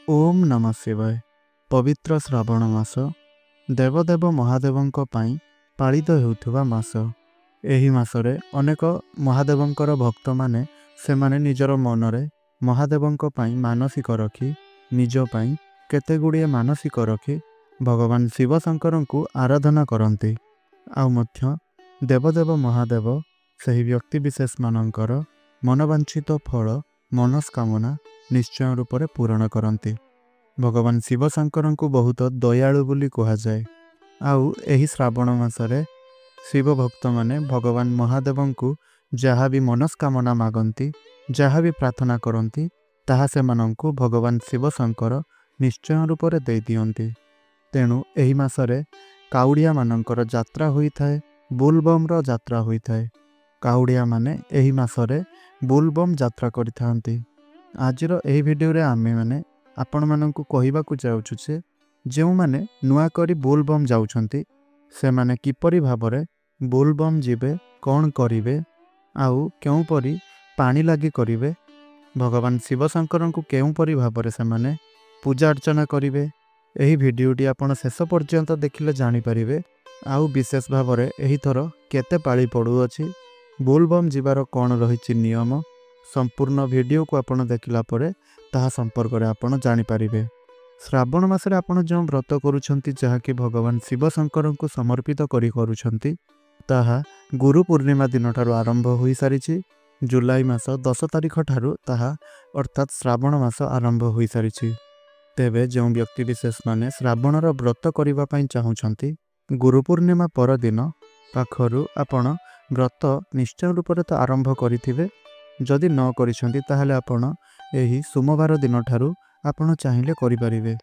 ओम नमः शिवाय। पवित्र श्रावण मास देवदेव महादेवंक पाई पालित हेउथुवा मास। एही मासरे अनेक महादेवंकर भक्त माने सेमाने निजर मनरे महादेवंक पाई मानसिक रखी निज पाई केते गुड़िए मानसिक रखी भगवान शिव शंकरंकु आराधना करती। आउ मध्य देवदेव महादेव सही व्यक्ति विशेष मानकर मनवांछित फल मनस्कामना निश्चय रूप से पूरण करती। भगवान शिव शंकर को बहुत दयालु बोली कहुए। आउ एही श्रावण मासरे शिव भक्त माने भगवान महादेव को जहाँ भी मनस्कामना मागंती जहाँ भी प्रार्थना करती ताहा से मानंकु भगवान शिव शंकर निश्चय रूप से दे दियंती। तेणु एही मासरे काउड़िया मानंकर यात्रा होइथाए, बोलबम रो यात्रा होइथाए। काउड़िया माने एही मासरे बोलबम यात्रा करिथांती। आजिर एही वीडियो रे आमे माने आपण मानंकु कहिबाकु चाहूछु जे जेउ माने नुआ करी बोलबम जाउछंती से माने किपरि भाबरे बोलबम जिबे, कौन करिवे, आउ केउ परी पानी लागी करिवे, भगवान शिव शंकरंकु केउ परी भाबरे से माने पूजा अर्चना करिवे। एही वीडियोटी आपण शेष पर्यंत देखिले जानि परिवे। आउ विशेष भाबरे एही थर केते पाळी पडु अछि, बोलबम जिबार कौन रहिछि नियम, संपूर्ण वीडियो को आपण देखिला परे ताहा संपर्क रे आपण जानि परिवे। श्रावण मासरे आपण जो व्रत करूछंती जहा कि भगवान शिव शंकर को समर्पित करी करूछंती ताहा गुरु पूर्णिमा दिन ठारू आरंभ होई सारिछि। जुलाई मास 10 तारिख ठारू ताहा अर्थात श्रावण मास आरंभ होई सारिछि। तेबे जो व्यक्ति विशेष माने श्रावणर व्रत करिबा पई चाहुछंती गुरु पूर्णिमा पर दिन पाखरु आपण व्रत निश्चय रूप से तो आरंभ करिथिबे। जदि न करिसेंती ताहले आपण एही सोमवार दिन ठारू आपण चाहिले करि परिबे।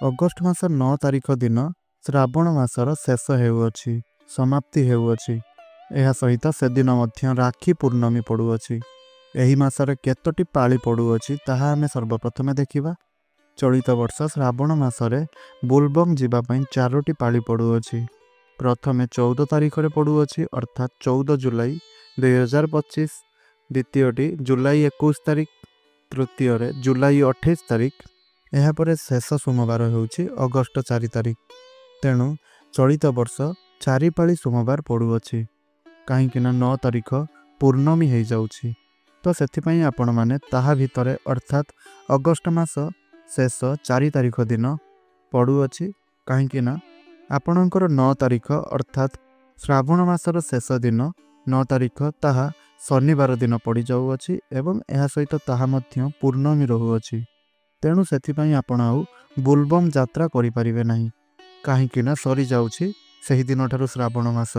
अगस्त मास 9 तारिख दिन श्रावण मासर शेष हेउअछि, समाप्ति हेउअछि। एहा सहित से दिन मध्य राखी पूर्णमी पड़ुअछि। एही मासर केतोटी पाळी पड़ुअछि ताहा आमे सर्वप्रथमे देखिबा। चलित वर्ष श्रावण मासरे बोलबम जिबा पई 4टी पाळी पड़ुअछि। प्रथमे 14 तारिख रे पड़ुअछि अर्थात 14 जुलाई 2025, द्वितीयटी जुलाई 21 तारिख, तृतीय रे जुलाई 28 तारिख, एहा परे शेष सोमवार हेउछि अगस्त 4 तारिख। तेणु चलित वर्ष 4 पाळी सोमवार पड़ुअछि काहेकि ना 9 तारिख पूर्णमी हेइ जाउछि। तो सेथिपई आपण माने ताहा भितरे अर्थात अगस्त मास शेष 4 तारिख दिन पड़ुअछि काहेकि ना आपणकर 9 तारिख अर्थात श्रावण मासर शेष दिन 9 तारिख ताहा शनिवार दिन पड़ जाउअछि एवं एहा सहित ताहा मध्य पूर्णमी रहुअछि। तेणु सेथिपई आपण आउ बोलबम यात्रा करि परिबे नाही काहेकि ना सरी जाउछि सेही दिन ठारू श्रावण मास।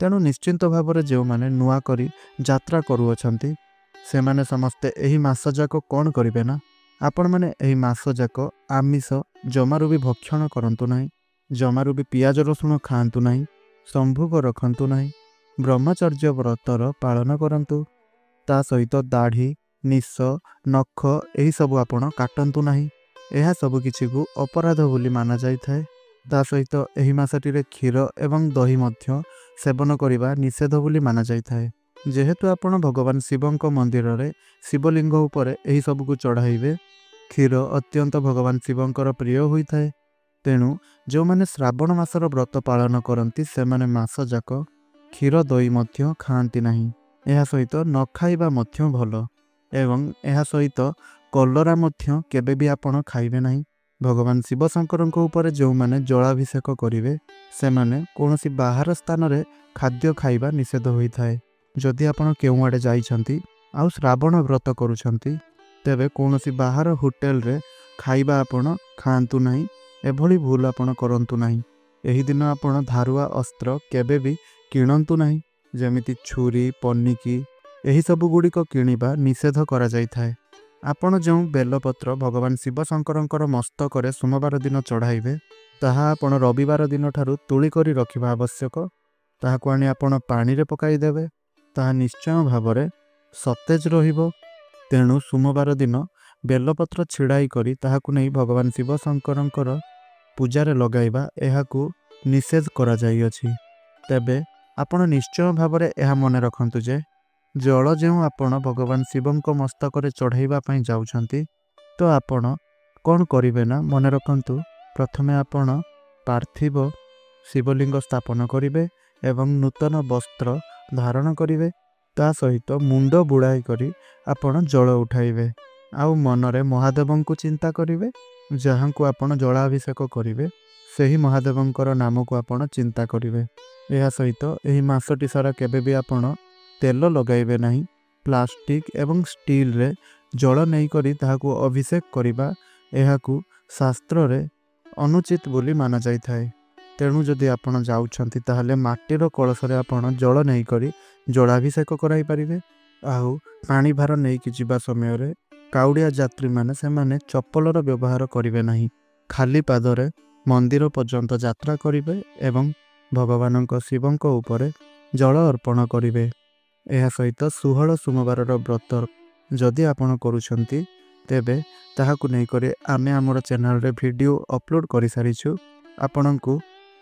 तेणु निश्चिंत भावरे जेउ माने नुआ करी यात्रा करूअछंती से माने समस्ते एही मास जाक कोन करिवे ना आपण माने एही मास जाक आमिष जमारू भी भक्षण करंतु नाही, जमारू भी पियाज रसुण खांतु नाही, संभोग रखंतु नाही, ब्रह्मचर्य व्रतर पालन करंतु, ता सहित दाढ़ी निश नख एही सब आपण काटंतु नाही। एहा सब किछि को अपराध बोली माना जाय थाए। ता सहित एही मासटी रे क्षीर एवं दही मध्य सेवन करिबा निषेध बोली माना जाय थाए। जेहेतु आपण भगवान शिवंक मंदिर रे शिवलिंग उपरे एही सब को चढ़ाइबे, क्षीर अत्यंत भगवान शिवंकर प्रिय होई थाए। तेणु जो माने श्रावण मासर व्रत पालन करंती से माने मास जाक क्षीर दही मध्य खांती नाही। एहा सहित न खाइबा मध्य भलो एवं एहा सहित कलरा मध्य केबे भी आपण खाइबे नाही। भगवान शिव शंकरंक ऊपर जो माने जलाभिषेक करिवे से माने कोनोसी बाहर स्थान रे खाद्य खाइबा निषेध होई थाए। जदि आपण केउ आडे जाइछंती आउ श्रावण व्रत करूछंती तेबे कोनोसी बाहर होटल रे खाइबा आपण खांतु नाही। एभली भूल आपण करंतु नाही। एही दिन आपण धारुआ अस्त्र केबे भी किणंतु नाही, जेमिति छुरी पन्निकी एही सब गुड़िक किणिबा निषेध करा जाय थाए। आपण जो बेलपत्र भगवान शिव शंकरंकर मस्तकरे सोमवार दिन चढ़ाइबे ताहा आपण रविवार दिन ठारू तुली करी रखिबा आवश्यक। ताहाको आनी आपण पानी रे पकाई देबे, ताहा निश्चय भावरे सतेज रहिबो। तेणु सोमवार दिन बेलपत्र छिड़ाई करी ताहाकु नै भगवान शिव शंकरंकर पूजारे लगाइबा एहाकु निषेध करा जाय अछि। तेबे आपण निश्चय भावरे एहा मने रखंतु जे जल जेउ आपण भगवान शिवंक मस्तकरे चढ़ाइबा पई जाउछंती तो आपण କ'ଣ କରିବେ ନା ମନେ ରଖନ୍ତୁ, ପ୍ରଥମେ ଆପଣ ପାର୍ଥିବ ଶିବଲିଙ୍ଗ ସ୍ଥାପନ କରିବେ ଏବଂ ନୂତନ ବସ୍ତ୍ର ଧାରଣ କରିବେ। ତା ସହିତ ମୁଣ୍ଡ ବୁଡ଼ାଇ କରି ଆପଣ ଜଳ ଉଠାଇବେ ଆଉ ମନରେ ମହାଦେବଙ୍କୁ ଚିନ୍ତା କରିବେ। ଯାହାଙ୍କୁ ଆପଣ ଜଳାଭିଷେକ କରିବେ ସେହି ମହାଦେବଙ୍କର ନାମକୁ ଆପଣ ଚିନ୍ତା କରିବେ। ଏହା ସହିତ ଏହି ମାସଟି ସାରା କେବେ ବି ଆପଣ ତେଲ ଲଗାଇବେ ନାହିଁ। ପ୍ଲାଷ୍ଟିକ ଏବଂ ଷ୍ଟିଲରେ ଜଳ ନେଇକରି ତାହାକୁ ଅଭିଷେକ କରିବା ଏହାକୁ ଶାସ୍ତ୍ରରେ ଅନୁଚିତ ବୋଲି ମାନାଯାଇଥାଏ। ତେଣୁ ଯଦି ଆପଣ ଯାଉଛନ୍ତି ତାହେଲେ ମାଟିର କଳସରେ ଆପଣ ଜଳ ନେଇକରି ଜଳାଭିଷେକ କରାଇପାରିବେ। ଆଉ ପାଣି ଭାର ନେଇକି ଯିବା ସମୟରେ କାଉଡ଼ିଆ ଯାତ୍ରୀମାନେ ସେମାନେ ଚପଲର ବ୍ୟବହାର କରିବେ ନାହିଁ। ଖାଲି ପାଦରେ ମନ୍ଦିର ପର୍ଯ୍ୟନ୍ତ ଯାତ୍ରା କରିବେ ଏବଂ ଭଗବାନଙ୍କ ଶିବଙ୍କ ଉପରେ ଜଳ ଅର୍ପଣ କରିବେ। ଏହା ସହିତ 16 ସୋମବାରର ବ୍ରତ ଯଦି ଆପଣ କରୁଛନ୍ତି ତେବେ ତାହାକୁ ନେଇକରି ଆମେ ଆମର ଚ୍ୟାନେଲରେ ଭିଡ଼ିଓ ଅପଲୋଡ଼ କରିସାରିଛୁ। ଆପଣଙ୍କୁ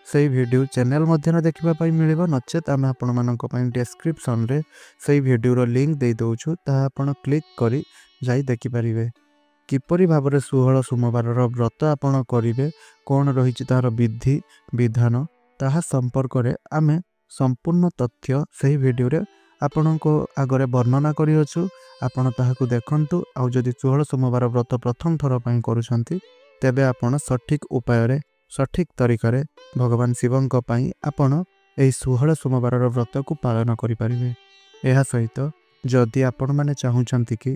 ସେହି ଭିଡ଼ିଓ ଚ୍ୟାନେଲ ମଧ୍ୟରେ ଦେଖିବା ପାଇଁ ମିଳିବ, ନଚେତ ଆମେ ଆପଣମାନଙ୍କ ପାଇଁ ଡେସ୍କ୍ରିପସନରେ ସେହି ଭିଡ଼ିଓର ଲିଙ୍କ ଦେଇଦେଉଛୁ, ତାହା ଆପଣ କ୍ଲିକ୍ କରି ଯାଇ ଦେଖିପାରିବେ। କିପରି ଭାବରେ 16 ସୋମବାରର ବ୍ରତ ଆପଣ କରିବେ, କ'ଣ ରହିଛି ତାହାର ବିଧି ବିଧାନ, ତାହା ସମ୍ପର୍କରେ ଆମେ ସମ୍ପୂର୍ଣ୍ଣ ତଥ୍ୟ ସେହି ଭିଡ଼ିଓରେ ଆପଣଙ୍କ ଆଗରେ ବର୍ଣ୍ଣନା କରିଅଛୁ। ଆପଣ ତାହାକୁ ଦେଖନ୍ତୁ। ଆଉ ଯଦି 16 ସୋମବାର ବ୍ରତ ପ୍ରଥମ ଥର ପାଇଁ କରୁଛନ୍ତି ତେବେ ଆପଣ ସଠିକ୍ ଉପାୟରେ ସଠିକ୍ ତରିକାରେ ଭଗବାନ ଶିବଙ୍କ ପାଇଁ ଆପଣ ଏହି 16 ସୋମବାରର ବ୍ରତକୁ ପାଳନ କରିପାରିବେ। ଏହା ସହିତ ଯଦି ଆପଣମାନେ ଚାହୁଁଛନ୍ତି କି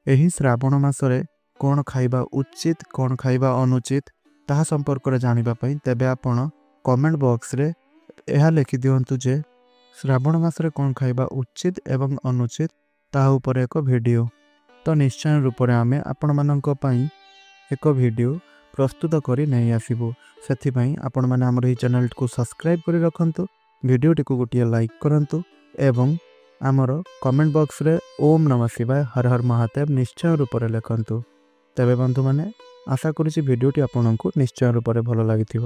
ଏହି ଶ୍ରାବଣ ମାସରେ କ'ଣ ଖାଇବା ଉଚିତ କ'ଣ ଖାଇବା ଅନୁଚିତ ତାହା ସମ୍ପର୍କରେ ଜାଣିବା ପାଇଁ, ତେବେ ଆପଣ କମେଣ୍ଟ ବକ୍ସରେ ଏହା ଲେଖିଦିଅନ୍ତୁ ଯେ ଶ୍ରାବଣ ମାସରେ କ'ଣ ଖାଇବା ଉଚିତ ଏବଂ ଅନୁଚିତ ତାହା ଉପରେ ଏକ ଭିଡ଼ିଓ। ତ ନିଶ୍ଚୟ ରୂପରେ ଆମେ ଆପଣମାନଙ୍କ ପାଇଁ ଏକ ଭିଡ଼ିଓ ପ୍ରସ୍ତୁତ କରି ନେଇ ଆସିବୁ। ସେଥିପାଇଁ ଆପଣମାନେ ଆମର ଏହି ଚ୍ୟାନେଲକୁ ସବସ୍କ୍ରାଇବ୍ କରି ରଖନ୍ତୁ, ଭିଡ଼ିଓଟିକୁ ଗୋଟିଏ ଲାଇକ୍ କରନ୍ତୁ ଏବଂ ଆମର କମେଣ୍ଟ ବକ୍ସରେ ଓମ୍ ନମଃ ଶିବାୟ ହର ହର ମହାଦେବ ନିଶ୍ଚୟ ରୂପରେ ଲେଖନ୍ତୁ। ତେବେ ବନ୍ଧୁମାନେ, ଆଶା କରୁଛି ଭିଡ଼ିଓଟି ଆପଣଙ୍କୁ ନିଶ୍ଚୟ ରୂପରେ ଭଲ ଲାଗିଥିବ।